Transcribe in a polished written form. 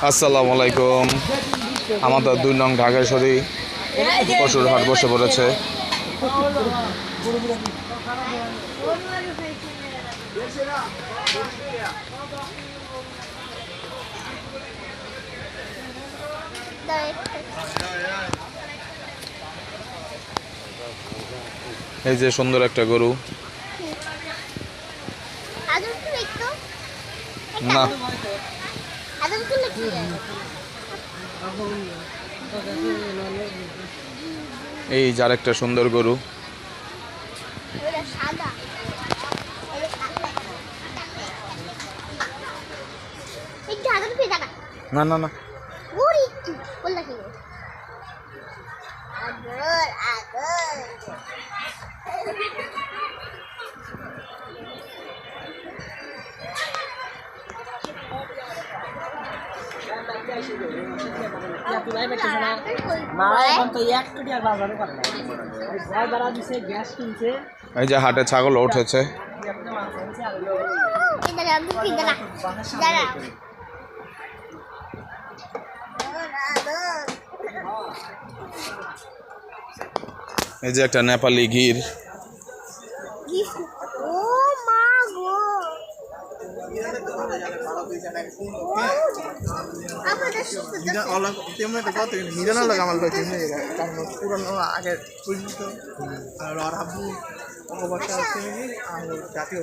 আসসালামু আলাইকুম। আমাদের 2 নং ঢাকেশ্বরী পশুর হাট বসে পড়েছে। এই যে সুন্দর একটা গরু। না এই যার একটা সুন্দর গরু। না না না এই যে হাটে ছাগল উঠেছে। এই যে একটা নেপালি গির। জাতীয়